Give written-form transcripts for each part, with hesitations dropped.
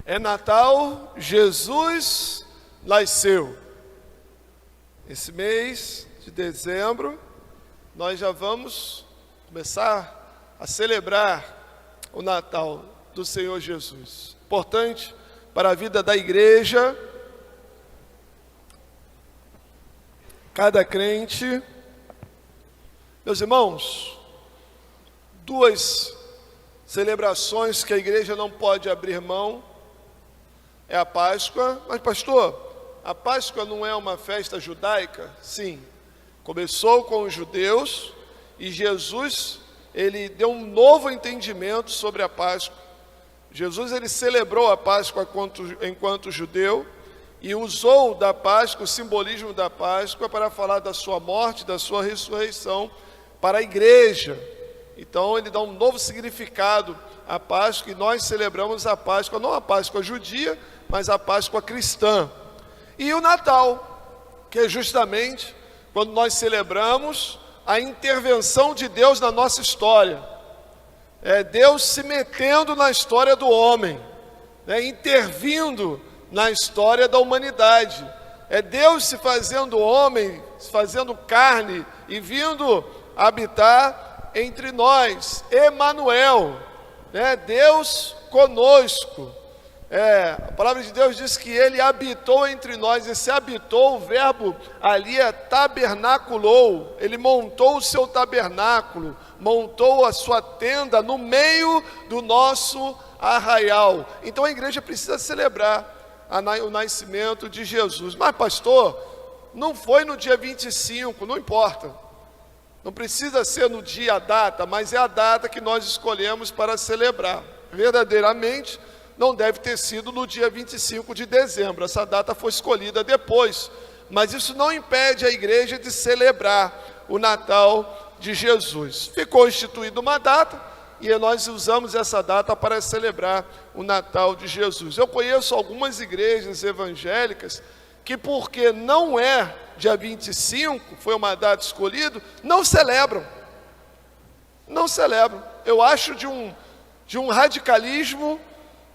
É Natal, Jesus nasceu. Esse mês de dezembro, nós já vamos começar a celebrar o Natal do Senhor Jesus. Importante para a vida da igreja, cada crente. Meus irmãos, duas celebrações que a igreja não pode abrir mão é a Páscoa. Mas pastor, a Páscoa não é uma festa judaica? Sim, começou com os judeus e Jesus, ele deu um novo entendimento sobre a Páscoa. Jesus, ele celebrou a Páscoa enquanto judeu e usou da Páscoa, o simbolismo da Páscoa, para falar da sua morte, da sua ressurreição para a igreja. Então ele dá um novo significado à Páscoa e nós celebramos a Páscoa, não a Páscoa judia, mas a Páscoa cristã. E o Natal, que é justamente quando nós celebramos a intervenção de Deus na nossa história. É Deus se metendo na história do homem, intervindo na história da humanidade. É Deus se fazendo homem, se fazendo carne e vindo habitar entre nós. Emanuel, Deus conosco. A palavra de Deus diz que ele habitou entre nós. Esse habitou, o verbo ali é tabernaculou. Ele montou o seu tabernáculo, montou a sua tenda no meio do nosso arraial. Então a igreja precisa celebrar o nascimento de Jesus. Mas pastor, não foi no dia 25, não importa. Não precisa ser no dia, a data, mas é a data que nós escolhemos para celebrar. Verdadeiramente, não deve ter sido no dia 25 de dezembro, essa data foi escolhida depois, mas isso não impede a igreja de celebrar o Natal de Jesus. Ficou instituída uma data e nós usamos essa data para celebrar o Natal de Jesus. Eu conheço algumas igrejas evangélicas que, porque não é dia 25, foi uma data escolhida, não celebram. Não celebram. Eu acho de um radicalismo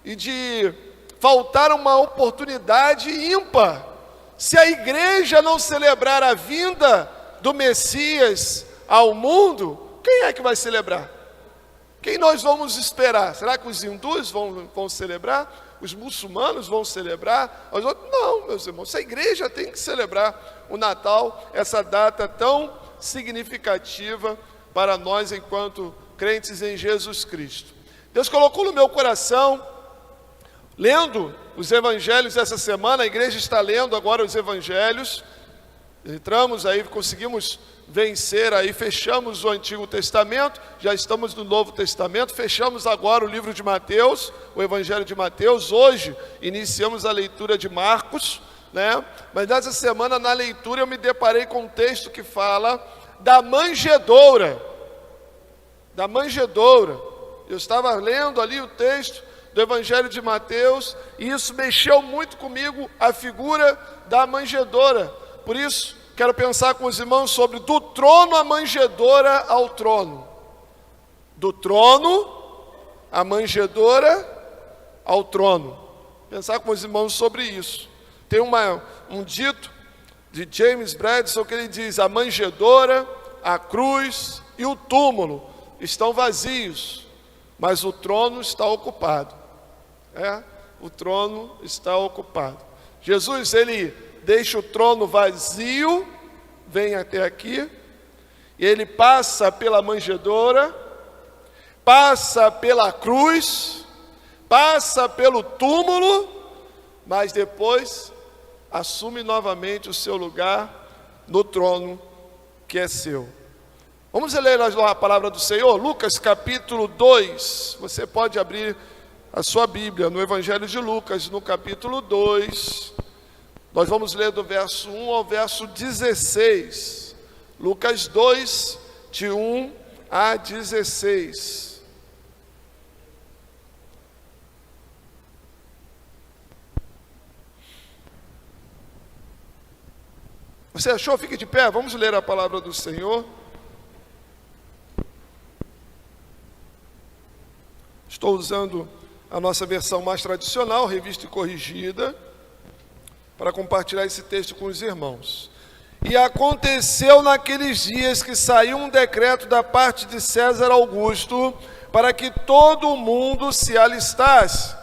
e de faltar uma oportunidade ímpar. Se a igreja não celebrar a vinda do Messias ao mundo, quem é que vai celebrar? Quem nós vamos esperar? Será que os hindus vão celebrar? Os muçulmanos vão celebrar? Os outros? Não, meus irmãos, a igreja tem que celebrar o Natal, essa data tão significativa para nós enquanto crentes em Jesus Cristo. Deus colocou no meu coração, lendo os evangelhos essa semana, a igreja está lendo agora os evangelhos, entramos aí, conseguimos vencer aí, fechamos o Antigo Testamento, já estamos no Novo Testamento, fechamos agora o livro de Mateus, o Evangelho de Mateus. Hoje iniciamos a leitura de Marcos, mas nessa semana na leitura eu me deparei com um texto que fala da manjedoura, eu estava lendo ali o texto do Evangelho de Mateus, e isso mexeu muito comigo, a figura da manjedoura. Por isso, quero pensar com os irmãos sobre do trono à manjedoura ao trono. Do trono à manjedoura ao trono. Pensar com os irmãos sobre isso. Tem um dito de James Bradson que ele diz: a manjedoura, a cruz e o túmulo estão vazios, mas o trono está ocupado. O trono está ocupado. Jesus, ele deixa o trono vazio, vem até aqui, e ele passa pela manjedoura, passa pela cruz, passa pelo túmulo, mas depois assume novamente o seu lugar no trono que é seu. Vamos ler a palavra do Senhor, Lucas capítulo 2, você pode abrir a sua Bíblia no Evangelho de Lucas, no capítulo 2, nós vamos ler do verso 1 ao verso 16, Lucas 2, de 1 a 16. Você achou? Fique de pé, vamos ler a palavra do Senhor. Estou usando a nossa versão mais tradicional, revista e corrigida, para compartilhar esse texto com os irmãos. E aconteceu naqueles dias que saiu um decreto da parte de César Augusto para que todo o mundo se alistasse.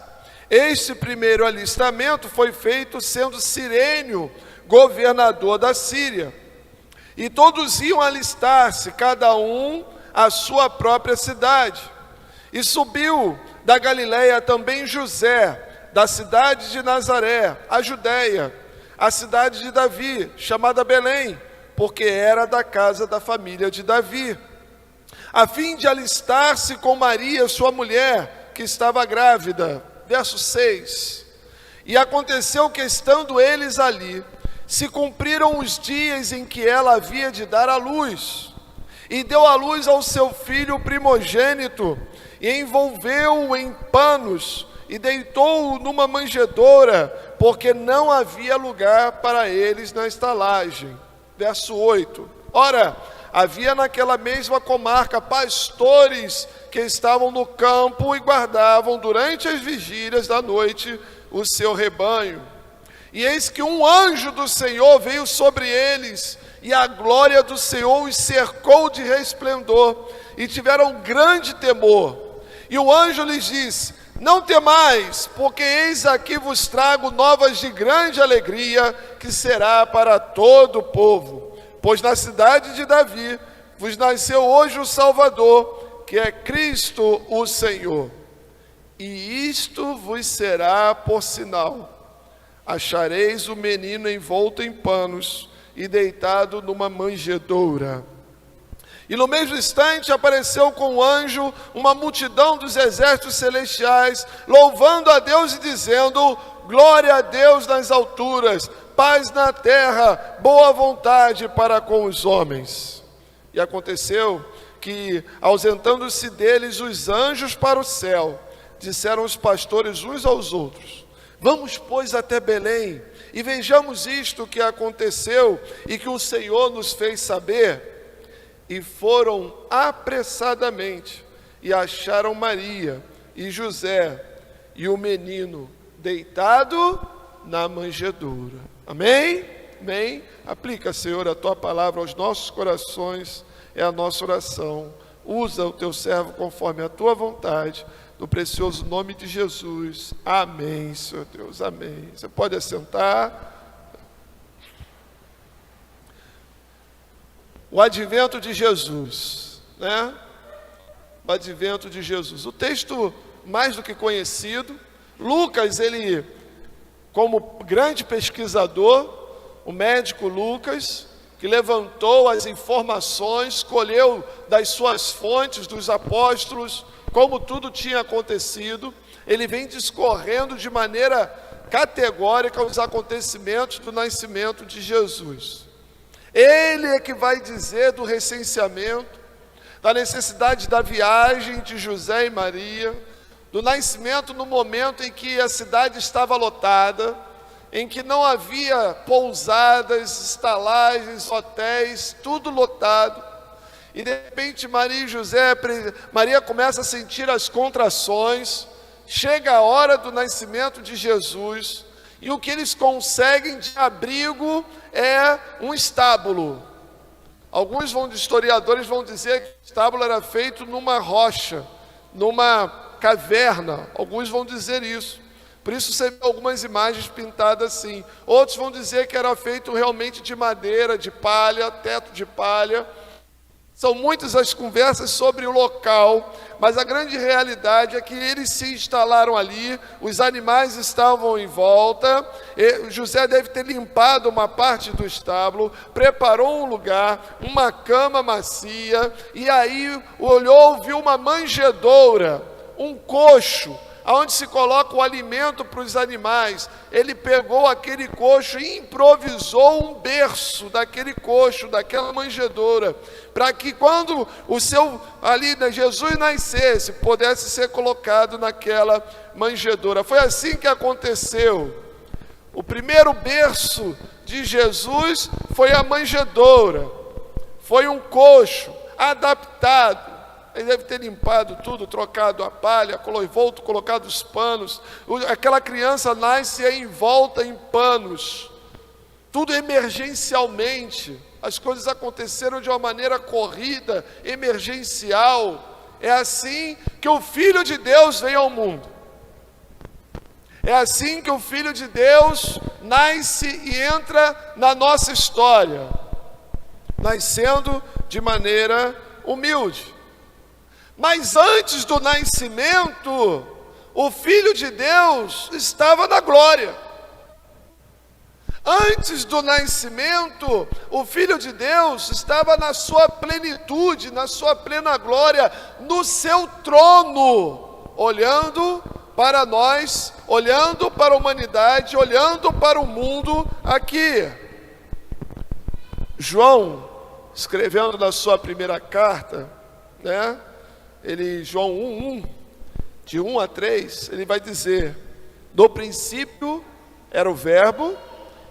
Este primeiro alistamento foi feito sendo Cirênio governador da Síria. E todos iam alistar-se, cada um à sua própria cidade. E subiu da Galiléia também José, da cidade de Nazaré, a Judéia, a cidade de Davi, chamada Belém, porque era da casa da família de Davi, a fim de alistar-se com Maria, sua mulher, que estava grávida. Verso 6. E aconteceu que, estando eles ali, se cumpriram os dias em que ela havia de dar à luz, e deu à luz ao seu filho primogênito, e envolveu-o em panos, e deitou-o numa manjedoura, porque não havia lugar para eles na estalagem. Verso 8. Ora, havia naquela mesma comarca pastores que estavam no campo e guardavam durante as vigílias da noite o seu rebanho. E eis que um anjo do Senhor veio sobre eles, e a glória do Senhor os cercou de resplendor, e tiveram grande temor. E o anjo lhes disse: não temais, porque eis aqui vos trago novas de grande alegria, que será para todo o povo. Pois na cidade de Davi vos nasceu hoje o Salvador, que é Cristo o Senhor. E isto vos será por sinal: achareis o menino envolto em panos e deitado numa manjedoura. E no mesmo instante apareceu com o anjo uma multidão dos exércitos celestiais, louvando a Deus e dizendo: glória a Deus nas alturas, paz na terra, boa vontade para com os homens. E aconteceu que, ausentando-se deles os anjos para o céu, disseram os pastores uns aos outros: vamos, pois, até Belém, e vejamos isto que aconteceu e que o Senhor nos fez saber. E foram apressadamente, e acharam Maria e José, e o menino deitado na manjedoura. Amém? Amém? Aplica, Senhor, a Tua palavra aos nossos corações, é a nossa oração. Usa o Teu servo conforme a Tua vontade, no precioso nome de Jesus. Amém, Senhor Deus, amém. Você pode assentar. O advento de Jesus, né? O advento de Jesus. O texto mais do que conhecido, Lucas, ele, como grande pesquisador, o médico Lucas, que levantou as informações, colheu das suas fontes, dos apóstolos, como tudo tinha acontecido, ele vem discorrendo de maneira categórica os acontecimentos do nascimento de Jesus. Ele é que vai dizer do recenseamento, da necessidade da viagem de José e Maria, do nascimento no momento em que a cidade estava lotada, em que não havia pousadas, estalagens, hotéis, tudo lotado. E de repente Maria começa a sentir as contrações, chega a hora do nascimento de Jesus, e o que eles conseguem de abrigo é um estábulo. Alguns historiadores vão dizer que o estábulo era feito numa rocha, numa caverna. Alguns vão dizer isso. Por isso você vê algumas imagens pintadas assim. Outros vão dizer que era feito realmente de madeira, de palha, teto de palha. São muitas as conversas sobre o local, mas a grande realidade é que eles se instalaram ali, os animais estavam em volta, José deve ter limpado uma parte do estábulo, preparou um lugar, uma cama macia, e aí olhou, viu uma manjedoura, um coxo, onde se coloca o alimento para os animais. Ele pegou aquele coxo e improvisou um berço daquele coxo, daquela manjedoura, para que quando Jesus nascesse, pudesse ser colocado naquela manjedoura. Foi assim que aconteceu. O primeiro berço de Jesus foi a manjedoura, foi um coxo adaptado. ele deve ter limpado tudo, trocado a palha, volto, colocado os panos. Aquela criança nasce envolta em panos, tudo emergencialmente. As coisas aconteceram de uma maneira corrida, emergencial. É assim que o Filho de Deus veio ao mundo. É assim que o Filho de Deus nasce e entra na nossa história, nascendo de maneira humilde. Mas antes do nascimento, o Filho de Deus estava na glória. Antes do nascimento, o Filho de Deus estava na sua plenitude, na sua plena glória, no seu trono, olhando para nós, olhando para a humanidade, olhando para o mundo aqui. João, escrevendo na sua primeira carta, né? João 1:1, de 1 a 3, ele vai dizer: no princípio era o Verbo,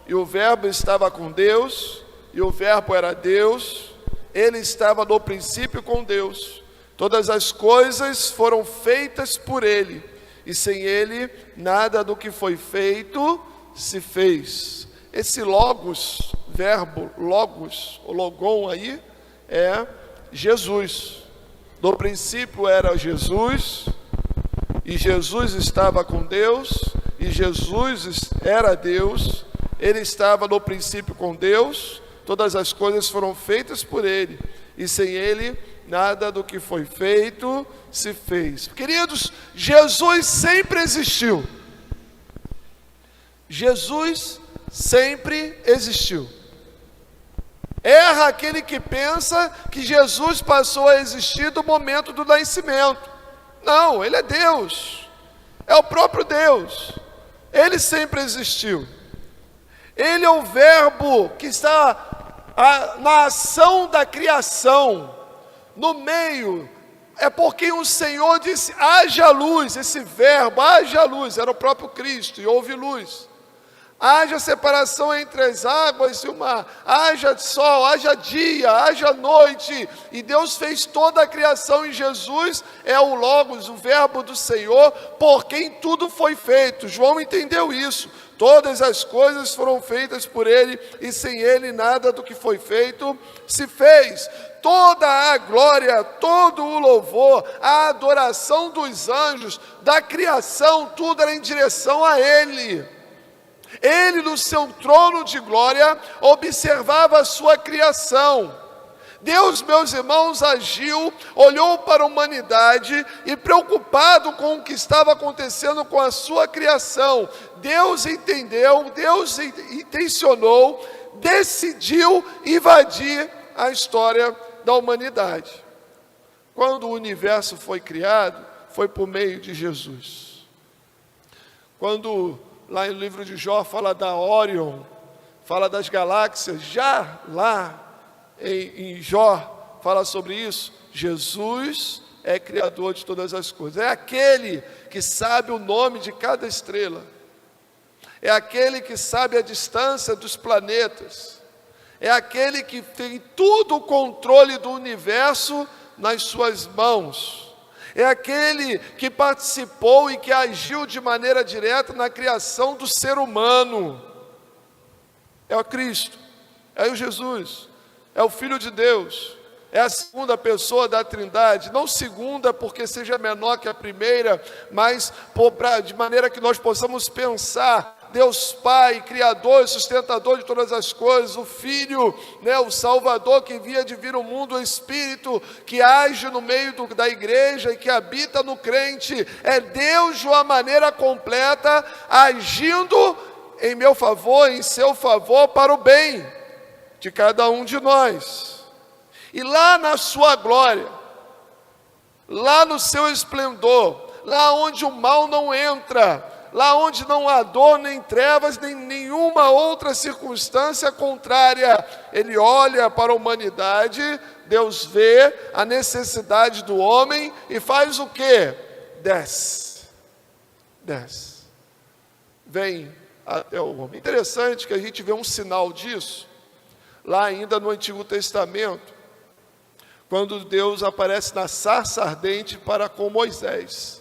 e o Verbo estava com Deus, e o Verbo era Deus, ele estava no princípio com Deus. Todas as coisas foram feitas por ele, e sem ele nada do que foi feito se fez. Esse logos, verbo logos, o logon aí, é Jesus. No princípio era Jesus, e Jesus estava com Deus, e Jesus era Deus. Ele estava no princípio com Deus, todas as coisas foram feitas por ele, e sem ele nada do que foi feito se fez. Queridos, Jesus sempre existiu. Jesus sempre existiu. Erra aquele que pensa que Jesus passou a existir do momento do nascimento. Não, ele é Deus, é o próprio Deus. Ele sempre existiu. Ele é o Verbo que está na ação da criação, no meio. É porque o Senhor disse: haja luz. Esse verbo, haja luz, era o próprio Cristo, e houve luz. Haja separação entre as águas e o mar, haja sol, haja dia, haja noite. E Deus fez toda a criação, e Jesus é o Logos, o Verbo do Senhor, por quem tudo foi feito. João entendeu isso. Todas as coisas foram feitas por ele, e sem ele nada do que foi feito se fez. Toda a glória, todo o louvor, a adoração dos anjos, da criação, tudo era em direção a ele. Ele, no seu trono de glória, observava a sua criação. Deus, meus irmãos, agiu, olhou para a humanidade e, preocupado com o que estava acontecendo com a sua criação, Deus entendeu, Deus intencionou, decidiu invadir a história da humanidade. Quando o universo foi criado, foi por meio de Jesus. Quando lá no livro de Jó fala da Órion, fala das galáxias, já lá em Jó fala sobre isso. Jesus é criador de todas as coisas, é aquele que sabe o nome de cada estrela, é aquele que sabe a distância dos planetas, é aquele que tem todo o controle do universo nas suas mãos, é aquele que participou e que agiu de maneira direta na criação do ser humano. É o Cristo, é o Jesus, é o Filho de Deus, é a segunda pessoa da Trindade, não segunda porque seja menor que a primeira, mas de maneira que nós possamos pensar: Deus Pai, Criador e sustentador de todas as coisas, o Filho, né, o Salvador que havia de vir ao mundo, o Espírito que age no meio da igreja e que habita no crente, é Deus de uma maneira completa, agindo em meu favor, em seu favor, para o bem de cada um de nós. E lá na sua glória, lá no seu esplendor, lá onde o mal não entra, lá onde não há dor, nem trevas, nem nenhuma outra circunstância contrária, ele olha para a humanidade, Deus vê a necessidade do homem e faz o quê? Desce, vem até o homem. Interessante que a gente vê um sinal disso, lá ainda no Antigo Testamento, quando Deus aparece na sarça ardente para com Moisés.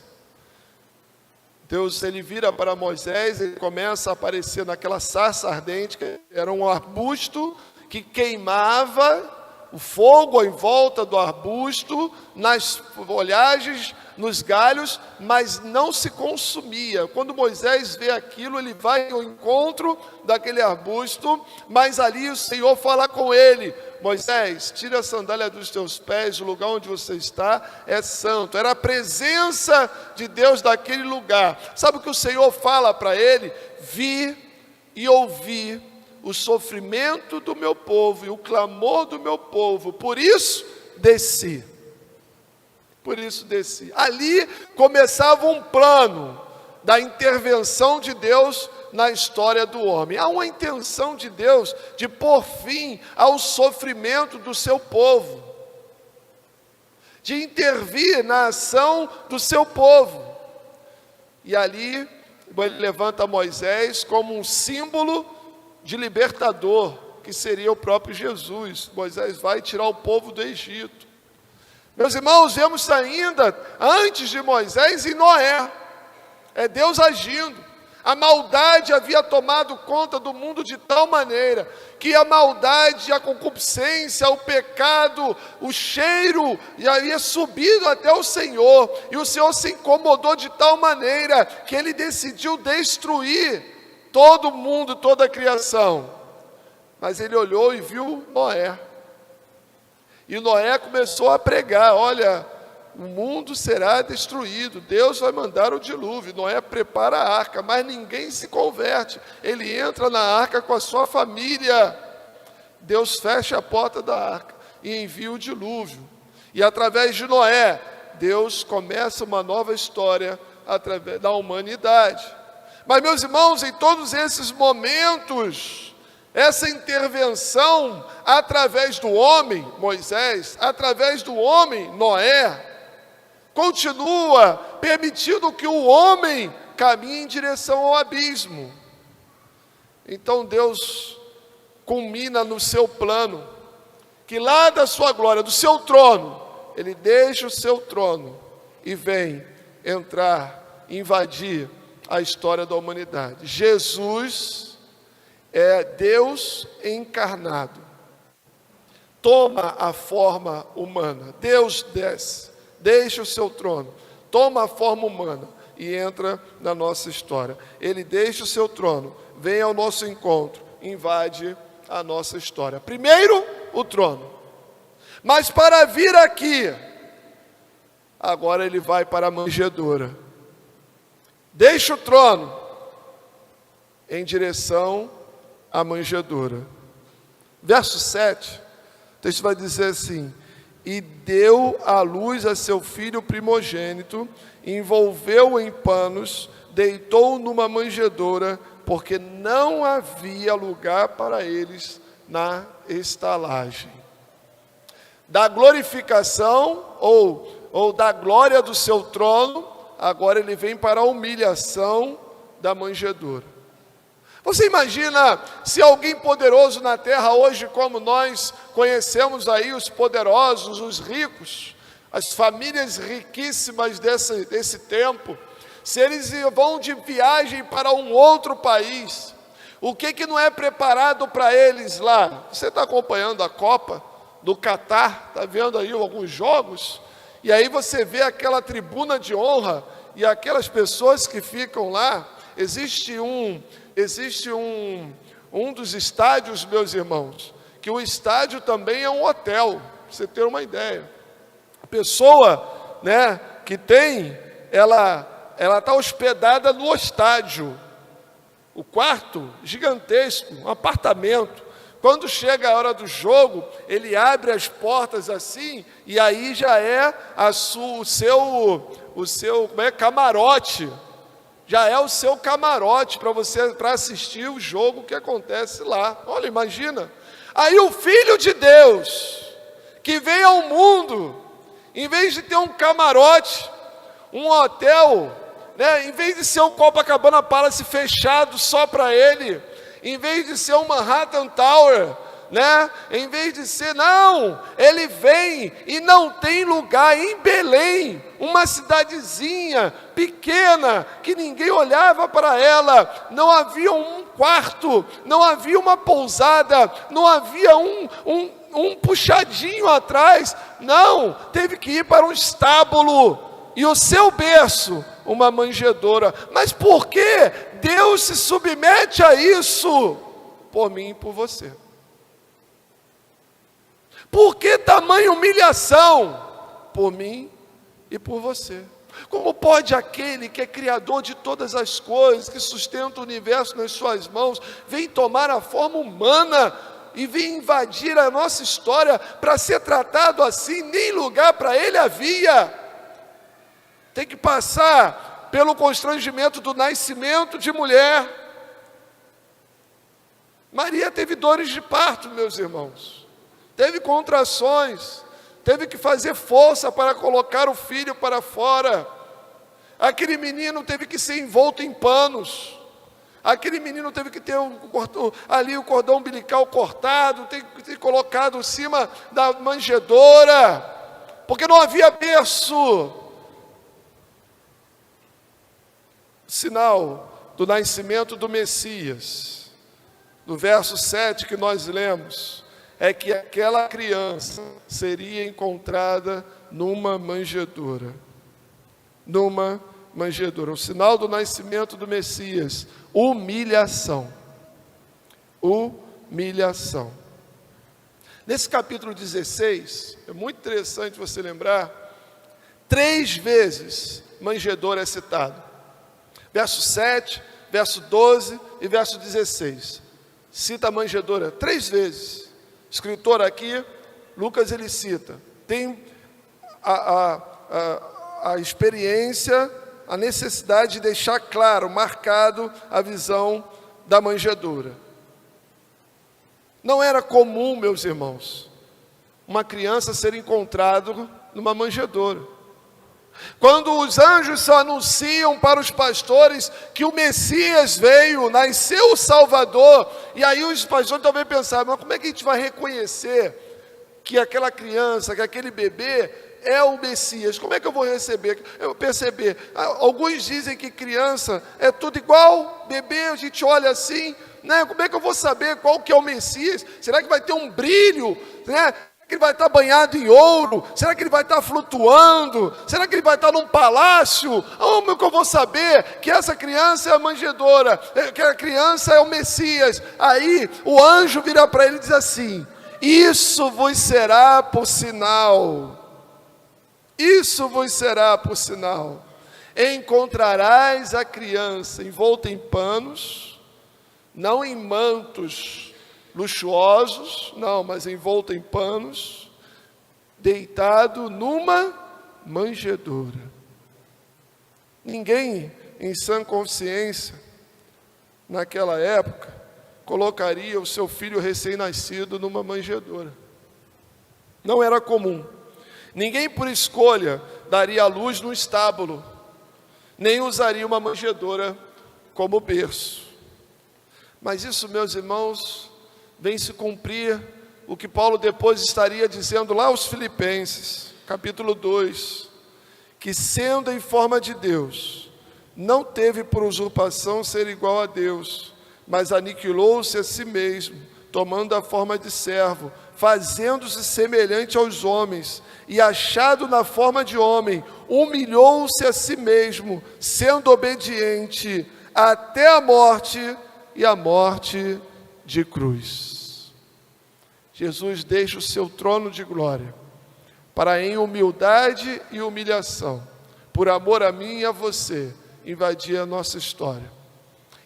Deus, ele vira para Moisés, ele começa a aparecer naquela sarça ardente, que era um arbusto que queimava, o fogo em volta do arbusto, nas folhagens, nos galhos, mas não se consumia. Quando Moisés vê aquilo, ele vai ao encontro daquele arbusto, mas ali o Senhor fala com ele: Moisés, tira a sandália dos teus pés, o lugar onde você está é santo. Era a presença de Deus daquele lugar. Sabe o que o Senhor fala para ele? Vi e ouvi o sofrimento do meu povo e o clamor do meu povo, por isso desci. Por isso desci. Ali começava um plano da intervenção de Deus na história do homem. Há uma intenção de Deus de pôr fim ao sofrimento do seu povo, de intervir na ação do seu povo. E ali ele levanta Moisés como um símbolo de libertador, que seria o próprio Jesus. Moisés vai tirar o povo do Egito. Meus irmãos, vemos ainda, antes de Moisés, em Noé. É Deus agindo. A maldade havia tomado conta do mundo de tal maneira, que a maldade, a concupiscência, o pecado, o cheiro, havia subido até o Senhor. E o Senhor se incomodou de tal maneira, que Ele decidiu destruir todo mundo, toda a criação. Mas Ele olhou e viu Noé. E Noé começou a pregar: olha, o mundo será destruído, Deus vai mandar o dilúvio. Noé prepara a arca, mas ninguém se converte. Ele entra na arca com a sua família. Deus fecha a porta da arca e envia o dilúvio. E através de Noé, Deus começa uma nova história através da humanidade. Mas, meus irmãos, em todos esses momentos, essa intervenção através do homem, Moisés, através do homem, Noé, continua permitindo que o homem caminhe em direção ao abismo. Então Deus culmina no seu plano, que lá da sua glória, do seu trono, Ele deixa o seu trono e vem entrar, invadir a história da humanidade. Jesus é Deus encarnado, toma a forma humana. Deus desce, deixa o seu trono, toma a forma humana e entra na nossa história. Ele deixa o seu trono, vem ao nosso encontro, invade a nossa história. Primeiro, o trono. Mas para vir aqui, agora Ele vai para a manjedoura. Deixa o trono em direção à manjedoura. Verso 7, o texto vai dizer assim: e deu à luz a seu filho primogênito, envolveu-o em panos, deitou-o numa manjedoura, porque não havia lugar para eles na estalagem. Da glorificação, ou da glória do seu trono, agora Ele vem para a humilhação da manjedoura. Você imagina se alguém poderoso na terra hoje, como nós conhecemos aí os poderosos, os ricos, as famílias riquíssimas desse tempo, se eles vão de viagem para um outro país, o que não é preparado para eles lá? Você está acompanhando a Copa do Catar, está vendo aí alguns jogos? E aí você vê aquela tribuna de honra e aquelas pessoas que ficam lá. Existe um dos estádios, meus irmãos, que o estádio também é um hotel, para você ter uma ideia. A pessoa, que tem, ela está hospedada no estádio. O quarto, gigantesco, um apartamento. Quando chega a hora do jogo, ele abre as portas assim, e aí já é o seu camarote. Já é o seu camarote para assistir o jogo que acontece lá. Olha, imagina. Aí o Filho de Deus, que veio ao mundo, em vez de ter um camarote, um hotel, em vez de ser um Copacabana Palace fechado só para ele, em vez de ser um Manhattan Tower, né? Em vez de ser, não, ele vem e não tem lugar em Belém, uma cidadezinha pequena, que ninguém olhava para ela, não havia um quarto, não havia uma pousada, não havia um puxadinho atrás, não, teve que ir para um estábulo, e o seu berço, uma manjedoura. Mas por que Deus se submete a isso? Por mim e por você. Por que tamanha humilhação? Por mim e por você. Como pode aquele que é criador de todas as coisas, que sustenta o universo nas suas mãos, vem tomar a forma humana e vem invadir a nossa história para ser tratado assim? Nem lugar para ele havia. Tem que passar pelo constrangimento do nascimento de mulher. Maria teve dores de parto, meus irmãos. Teve contrações. Teve que fazer força para colocar o filho para fora. Aquele menino teve que ser envolto em panos. Aquele menino teve que ter ali o cordão umbilical cortado, teve que ter colocado em cima da manjedoura, porque não havia berço. Sinal do nascimento do Messias, no verso 7 que nós lemos, é que aquela criança seria encontrada numa manjedoura. Numa manjedoura. O sinal do nascimento do Messias: humilhação. Humilhação. Nesse capítulo 16, é muito interessante você lembrar, 3 vezes manjedoura é citado. Verso 7, verso 12 e verso 16. Cita a manjedoura 3 vezes. O escritor aqui, Lucas, ele cita. Tem a experiência, a necessidade de deixar claro, marcado a visão da manjedoura. Não era comum, meus irmãos, uma criança ser encontrada numa manjedoura. Quando os anjos só anunciam para os pastores que o Messias veio, nasceu o Salvador, e aí os pastores talvez pensavam, mas como é que a gente vai reconhecer que aquela criança, que aquele bebê é o Messias? Como é que eu vou perceber? Alguns dizem que criança é tudo igual, bebê, a gente olha assim, né? Como é que eu vou saber qual que é o Messias? Será que vai ter um brilho, né? Será que ele vai estar banhado em ouro? Será que ele vai estar flutuando? Será que ele vai estar num palácio? Como é que eu vou saber que essa criança é a manjedoura, que a criança é o Messias? Aí o anjo vira para ele e diz assim: isso vos será por sinal. Isso vos será por sinal. Encontrarás a criança envolta em panos, não em mantos luxuosos, não, mas envolto em panos, deitado numa manjedoura. Ninguém em sã consciência, naquela época, colocaria o seu filho recém-nascido numa manjedoura. Não era comum. Ninguém por escolha daria à luz num estábulo, nem usaria uma manjedoura como berço. Mas isso, meus irmãos, vem se cumprir o que Paulo depois estaria dizendo lá aos Filipenses, capítulo 2, que sendo em forma de Deus, não teve por usurpação ser igual a Deus, mas aniquilou-se a si mesmo, tomando a forma de servo, fazendo-se semelhante aos homens, e achado na forma de homem, humilhou-se a si mesmo, sendo obediente até a morte, e a morte de cruz. Jesus deixa o seu trono de glória para, em humildade e humilhação, por amor a mim e a você, invadir a nossa história.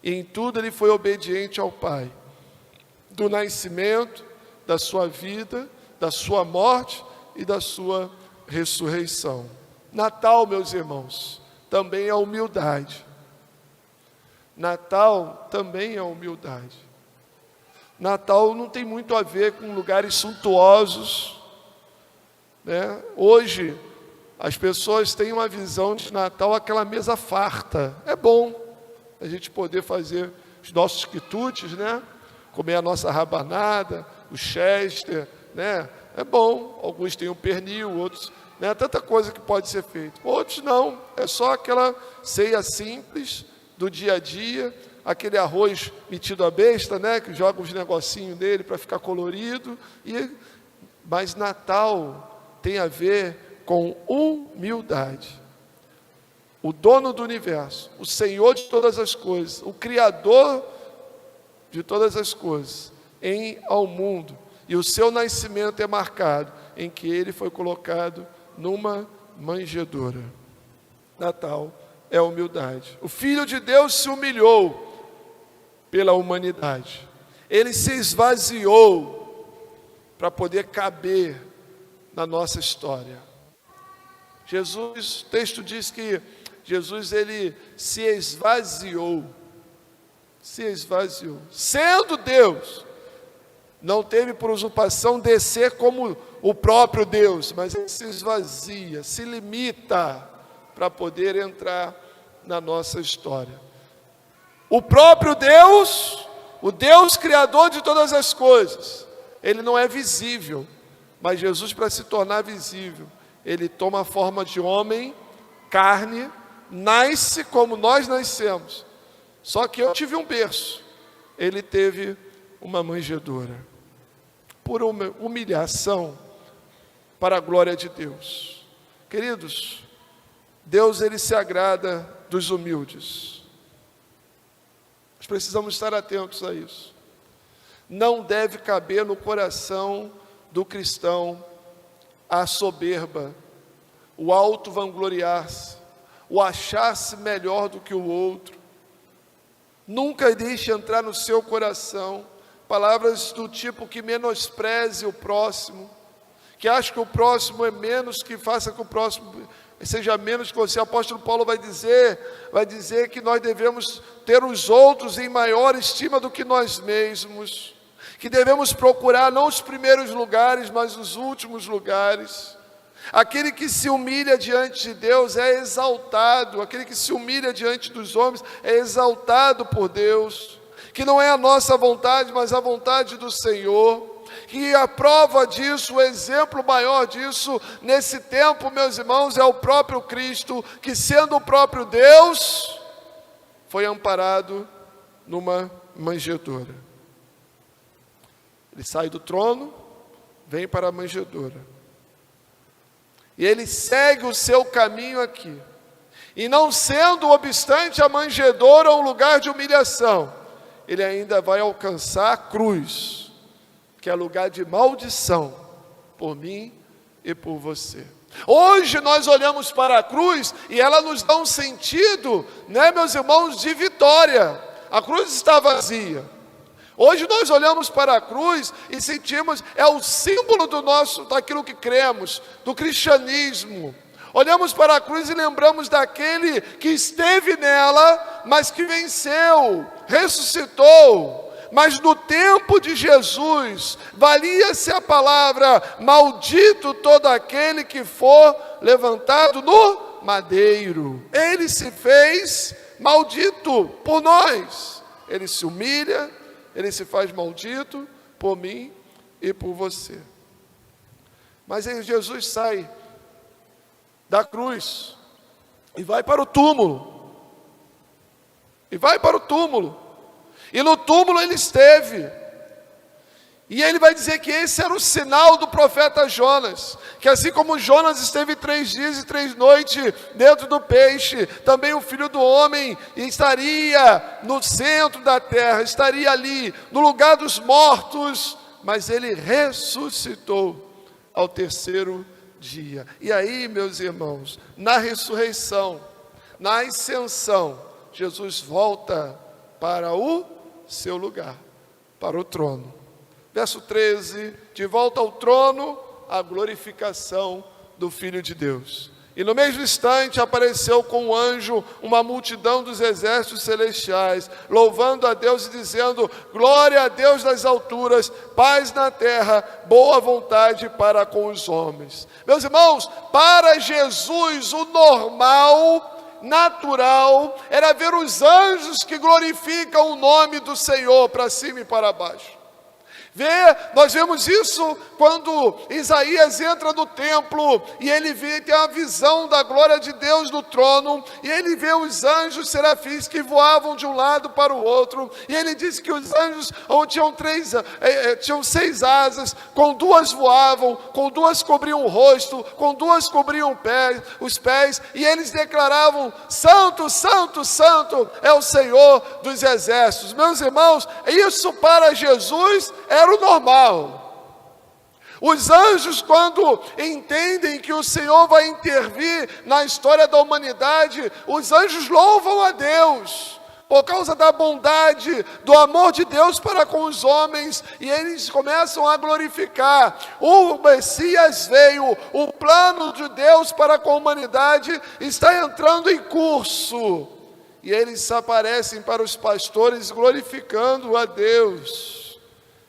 E em tudo ele foi obediente ao Pai, do nascimento, da sua vida, da sua morte e da sua ressurreição. Natal, meus irmãos, também é humildade. Natal também é humildade. Natal não tem muito a ver com lugares suntuosos, né? Hoje, as pessoas têm uma visão de Natal, aquela mesa farta. É bom a gente poder fazer os nossos quitutes, né? Comer a nossa rabanada, o Chester, né? É bom, alguns têm o pernil, outros, né? Tanta coisa que pode ser feita. Outros não, é só aquela ceia simples do dia a dia, aquele arroz metido à besta, né? Que joga os negocinhos dele para ficar colorido. Mas Natal tem a ver com humildade. O dono do universo, o Senhor de todas as coisas, o Criador de todas as coisas, ao mundo, e o seu nascimento é marcado em que ele foi colocado numa manjedoura. Natal é humildade. O Filho de Deus se humilhou pela humanidade. Ele se esvaziou para poder caber na nossa história. Jesus, o texto diz que Jesus, ele se esvaziou. Sendo Deus, não teve por usurpação descer como o próprio Deus, mas ele se esvazia, se limita para poder entrar na nossa história. O próprio Deus, o Deus criador de todas as coisas, ele não é visível, mas Jesus, para se tornar visível, ele toma a forma de homem, carne, nasce como nós nascemos. Só que eu tive um berço, ele teve uma manjedoura. Por uma humilhação para a glória de Deus. Queridos, Deus, ele se agrada dos humildes. Nós precisamos estar atentos a isso. Não deve caber no coração do cristão a soberba, o alto vangloriar-se, o achar-se melhor do que o outro. Nunca deixe entrar no seu coração palavras do tipo que menospreze o próximo, que acha que o próximo é menos, que faça que o próximo seja menos que você. O apóstolo Paulo vai dizer que nós devemos ter os outros em maior estima do que nós mesmos, que devemos procurar não os primeiros lugares, mas os últimos lugares. Aquele que se humilha diante de Deus é exaltado, aquele que se humilha diante dos homens é exaltado por Deus, que não é a nossa vontade, mas a vontade do Senhor, que a prova disso, o exemplo maior disso, nesse tempo, meus irmãos, é o próprio Cristo, que sendo o próprio Deus, foi amparado numa manjedoura. Ele sai do trono, vem para a manjedoura. E ele segue o seu caminho aqui. E não sendo obstante a manjedoura um lugar de humilhação, ele ainda vai alcançar a cruz, que é lugar de maldição, por mim e por você. Hoje nós olhamos para a cruz e ela nos dá um sentido, né, meus irmãos, de vitória. A cruz está vazia. Hoje nós olhamos para a cruz e sentimos, é o símbolo daquilo que cremos, do cristianismo. Olhamos para a cruz e lembramos daquele que esteve nela, mas que venceu, ressuscitou. Mas no tempo de Jesus, valia-se a palavra, maldito todo aquele que for levantado no madeiro. Ele se fez maldito por nós. Ele se humilha, ele se faz maldito por mim e por você. Mas aí Jesus sai da cruz e vai para o túmulo. E no túmulo ele esteve. E ele vai dizer que esse era o sinal do profeta Jonas, que assim como Jonas esteve 3 dias e 3 noites dentro do peixe, também o Filho do Homem estaria no centro da terra, estaria ali, no lugar dos mortos, mas ele ressuscitou ao 3º dia. E aí, meus irmãos, na ressurreição, na ascensão, Jesus volta para o seu lugar, para o trono. Verso 13, de volta ao trono, a glorificação do Filho de Deus. E no mesmo instante apareceu com um anjo uma multidão dos exércitos celestiais, louvando a Deus e dizendo: glória a Deus nas alturas, paz na terra, boa vontade para com os homens. Meus irmãos, para Jesus o normal, natural, era ver os anjos que glorificam o nome do Senhor para cima e para baixo. Nós vemos isso quando Isaías entra no templo e ele tem a visão da glória de Deus no trono, e ele vê os anjos serafins que voavam de um lado para o outro, e ele diz que os anjos tinham 6 asas, com 2 voavam, com 2 cobriam o rosto, com 2 cobriam os pés, e eles declaravam: Santo, Santo, Santo é o Senhor dos exércitos. Meus irmãos, isso para Jesus era o normal. Os anjos, quando entendem que o Senhor vai intervir na história da humanidade, os anjos louvam a Deus por causa da bondade, do amor de Deus para com os homens, e eles começam a glorificar. O Messias veio, o plano de Deus para com a humanidade está entrando em curso, e eles aparecem para os pastores glorificando a Deus.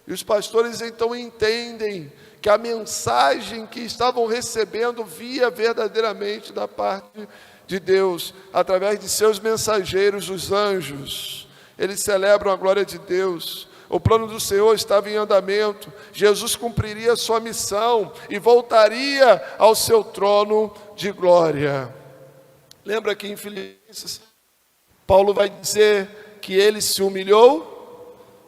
E os pastores então entendem que a mensagem que estavam recebendo via verdadeiramente da parte de Deus, através de seus mensageiros, os anjos. Eles celebram a glória de Deus. O plano do Senhor estava em andamento. Jesus cumpriria sua missão e voltaria ao seu trono de glória. Lembra que em Filipenses, Paulo vai dizer que ele se humilhou?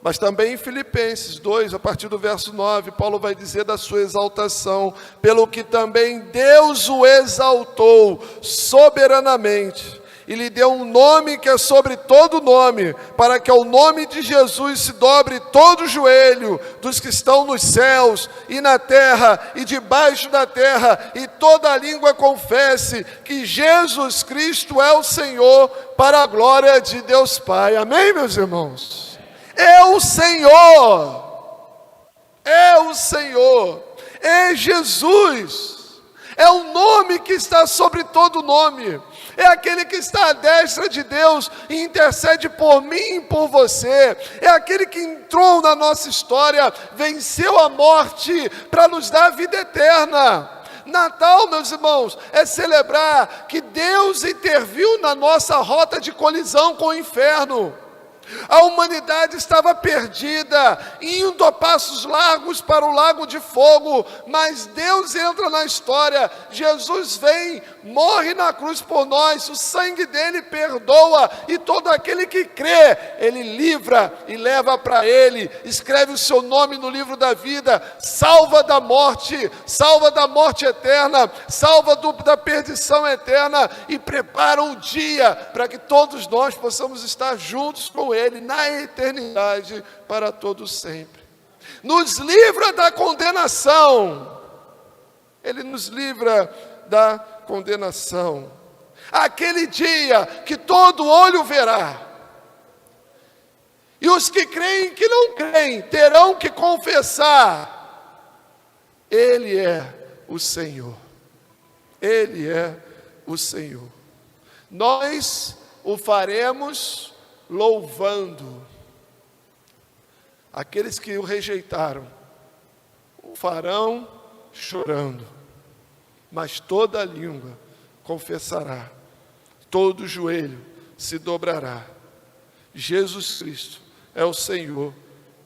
Mas também em Filipenses 2, a partir do verso 9, Paulo vai dizer da sua exaltação, pelo que também Deus o exaltou soberanamente, e lhe deu um nome que é sobre todo nome, para que ao nome de Jesus se dobre todo o joelho dos que estão nos céus e na terra e debaixo da terra, e toda a língua confesse que Jesus Cristo é o Senhor, para a glória de Deus Pai. Amém, meus irmãos? É o Senhor, é Jesus, é o nome que está sobre todo nome, é aquele que está à destra de Deus e intercede por mim e por você, é aquele que entrou na nossa história, venceu a morte para nos dar a vida eterna. Natal, meus irmãos, é celebrar que Deus interviu na nossa rota de colisão com o inferno. A humanidade estava perdida, indo a passos largos para o lago de fogo, mas Deus entra na história. Jesus vem, morre na cruz por nós, o sangue dele perdoa, e todo aquele que crê, ele livra e leva para ele, escreve o seu nome no livro da vida, salva da morte eterna, salva da perdição eterna, e prepara um dia para que todos nós possamos estar juntos com ele na eternidade para todo sempre. Nos livra da condenação. Ele nos livra da condenação. Aquele dia que todo olho verá. E os que creem e que não creem terão que confessar: Ele é o Senhor. Ele é o Senhor. Nós o faremos louvando. Aqueles que o rejeitaram o farão chorando, mas toda língua confessará, todo joelho se dobrará. Jesus Cristo é o Senhor,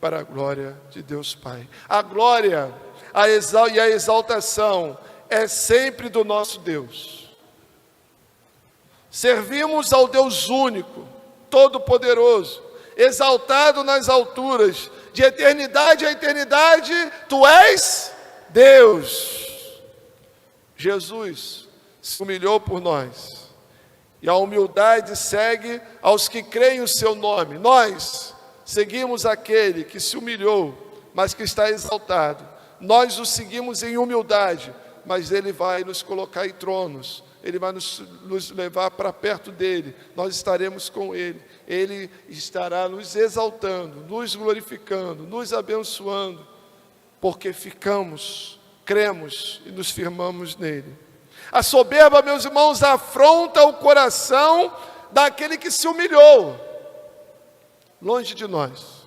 para a glória de Deus Pai. A glória e a exaltação é sempre do nosso Deus. Servimos ao Deus único, todo-poderoso, exaltado nas alturas, de eternidade a eternidade, tu és Deus. Jesus se humilhou por nós, e a humildade segue aos que creem o seu nome. Nós seguimos aquele que se humilhou, mas que está exaltado. Nós o seguimos em humildade, mas ele vai nos colocar em tronos. Ele vai nos levar para perto dele, nós estaremos com ele. Ele estará nos exaltando, nos glorificando, nos abençoando, porque cremos e nos firmamos nele. A soberba, meus irmãos, afronta o coração daquele que se humilhou. Longe de nós.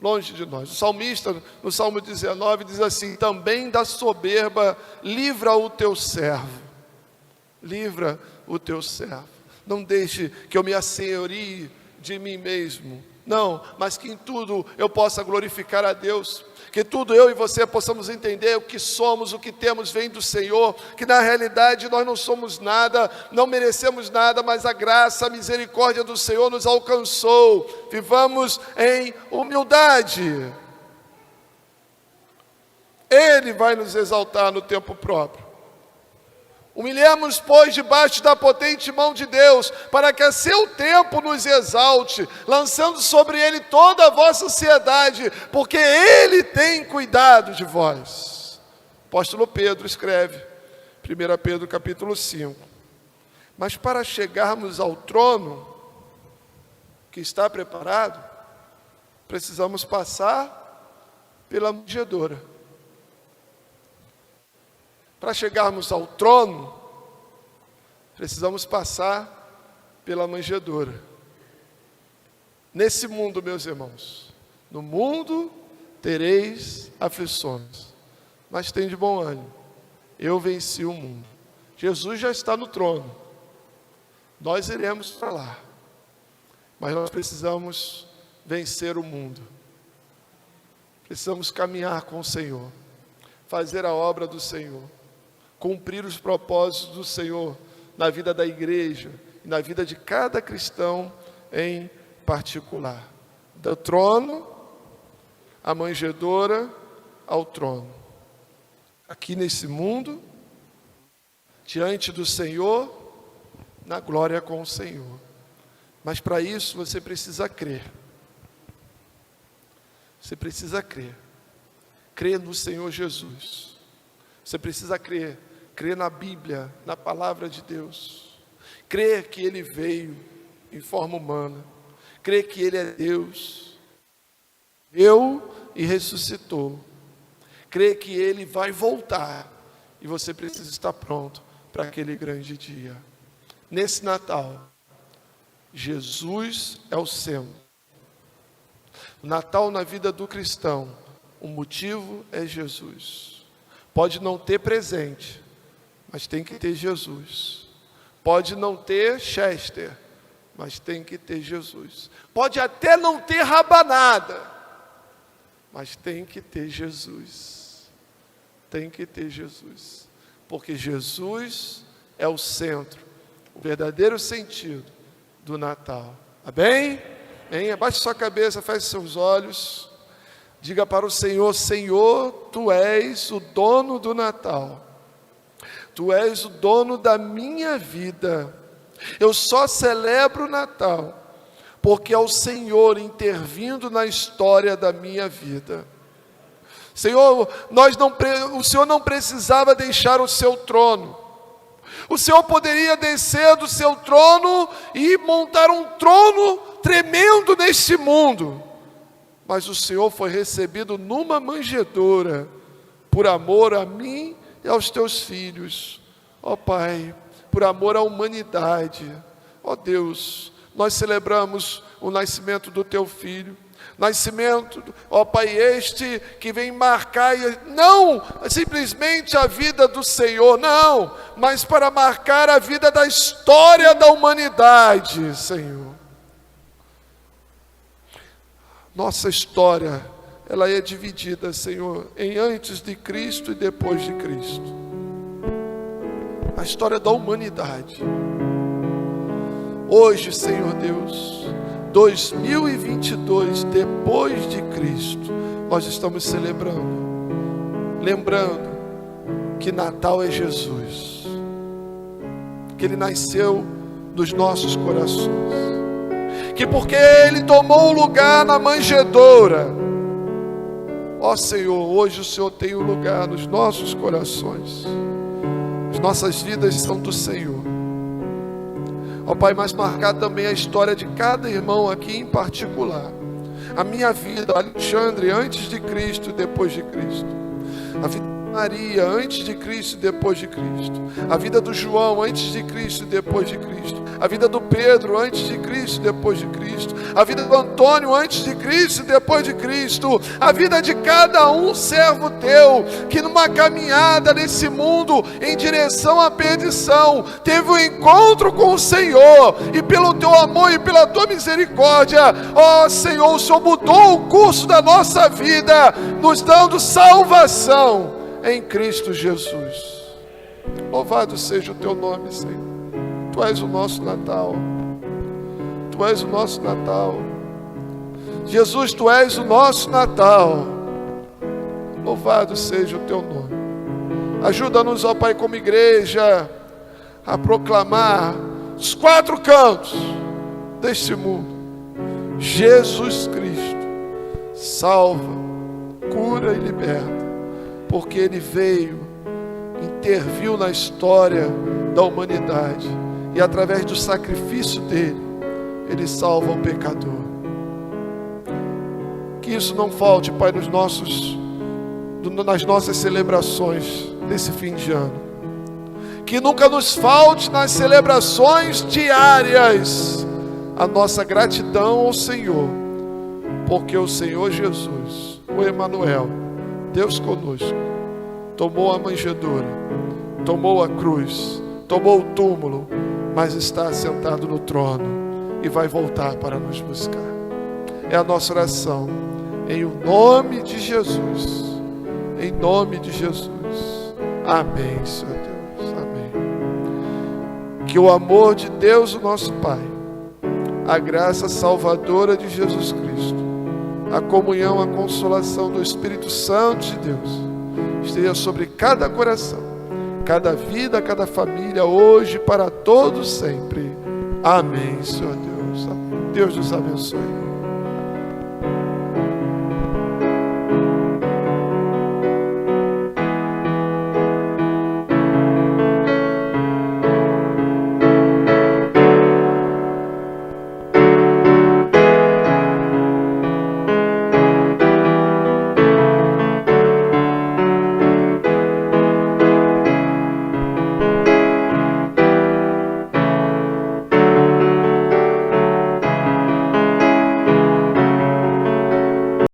Longe de nós. O salmista, no Salmo 19, diz assim: também da soberba livra o teu servo. Livra o teu servo. Não deixe que eu me assenhorie de mim mesmo. Não, mas que em tudo eu possa glorificar a Deus. Que tudo eu e você possamos entender o que somos, o que temos vem do Senhor. Que na realidade nós não somos nada, não merecemos nada, mas a graça, a misericórdia do Senhor nos alcançou. Vivamos em humildade. Ele vai nos exaltar no tempo próprio. Humilhemos, pois, debaixo da potente mão de Deus, para que a seu tempo nos exalte, lançando sobre Ele toda a vossa ansiedade, porque Ele tem cuidado de vós. O apóstolo Pedro escreve, 1 Pedro capítulo 5. Mas para chegarmos ao trono, que está preparado, precisamos passar pela manjedoura. Para chegarmos ao trono, precisamos passar pela manjedoura. Nesse mundo, meus irmãos, no mundo tereis aflições, mas tem de bom ânimo, eu venci o mundo. Jesus já está no trono, nós iremos para lá, mas nós precisamos vencer o mundo, precisamos caminhar com o Senhor, fazer a obra do Senhor, cumprir os propósitos do Senhor na vida da igreja e na vida de cada cristão em particular. Do trono, à manjedoura, ao trono. Aqui nesse mundo, diante do Senhor, na glória com o Senhor. Mas para isso você precisa crer. Você precisa crer. Crer no Senhor Jesus. Você precisa crer na Bíblia, na palavra de Deus, crer que Ele veio em forma humana, crer que Ele é Deus, veio e ressuscitou, crer que Ele vai voltar, e você precisa estar pronto para aquele grande dia. Nesse Natal, Jesus é o centro. O Natal na vida do cristão, o motivo é Jesus. Pode não ter presente, mas tem que ter Jesus. Pode não ter Chester, mas tem que ter Jesus. Pode até não ter rabanada, mas tem que ter Jesus. Tem que ter Jesus. Porque Jesus é o centro, o verdadeiro sentido do Natal. Amém? Amém? Abaixe sua cabeça, feche seus olhos. Diga para o Senhor: Senhor, Tu és o dono do Natal. Tu és o dono da minha vida. Eu só celebro o Natal porque é o Senhor intervindo na história da minha vida. Senhor, o Senhor não precisava deixar o seu trono. O Senhor poderia descer do seu trono e montar um trono tremendo neste mundo. Mas o Senhor foi recebido numa manjedoura, por amor a mim e aos teus filhos. Ó Pai, por amor à humanidade. Ó Deus, nós celebramos o nascimento do teu filho. Nascimento, ó Pai, este que vem marcar, não simplesmente a vida do Senhor, não, mas para marcar a vida da história da humanidade, Senhor. Nossa história, ela é dividida, Senhor, em antes de Cristo e depois de Cristo. A história da humanidade. Hoje, Senhor Deus, 2022, depois de Cristo, nós estamos celebrando, lembrando que Natal é Jesus, que Ele nasceu nos nossos corações, que porque Ele tomou o lugar na manjedoura, ó Senhor, hoje o Senhor tem um lugar nos nossos corações. As nossas vidas são do Senhor. Ó Pai, mas marcar também a história de cada irmão aqui em particular. A minha vida, Alexandre, antes de Cristo e depois de Cristo. A vida de Maria, antes de Cristo e depois de Cristo. A vida do João, antes de Cristo e depois de Cristo. a vida do Pedro antes de Cristo e depois de Cristo, a vida do Antônio antes de Cristo e depois de Cristo, a vida de cada um servo teu, que numa caminhada nesse mundo em direção à perdição, teve um encontro com o Senhor, e pelo teu amor e pela tua misericórdia, ó Senhor, o Senhor mudou o curso da nossa vida, nos dando salvação em Cristo Jesus. Louvado seja o teu nome, Senhor. Tu és o nosso Natal. Tu és o nosso Natal. Jesus, tu és o nosso Natal. Louvado seja o teu nome. Ajuda-nos, ó Pai, como igreja, a proclamar os 4 cantos deste mundo: Jesus Cristo salva, cura e liberta, porque Ele veio, interviu na história da humanidade, e através do sacrifício dele, Ele salva o pecador. Que isso não falte, Pai, nas nossas celebrações desse fim de ano. Que nunca nos falte nas celebrações diárias a nossa gratidão ao Senhor, porque o Senhor Jesus, o Emanuel, Deus conosco, tomou a manjedoura, tomou a cruz, tomou o túmulo, mas está assentado no trono e vai voltar para nos buscar. É a nossa oração, em o nome de Jesus, em nome de Jesus. Amém, Senhor Deus, amém. Que o amor de Deus, o nosso Pai, a graça salvadora de Jesus Cristo, a comunhão, a consolação do Espírito Santo de Deus, esteja sobre cada coração, cada vida, cada família, hoje, para todos sempre. Amém, Senhor Deus. Deus nos abençoe.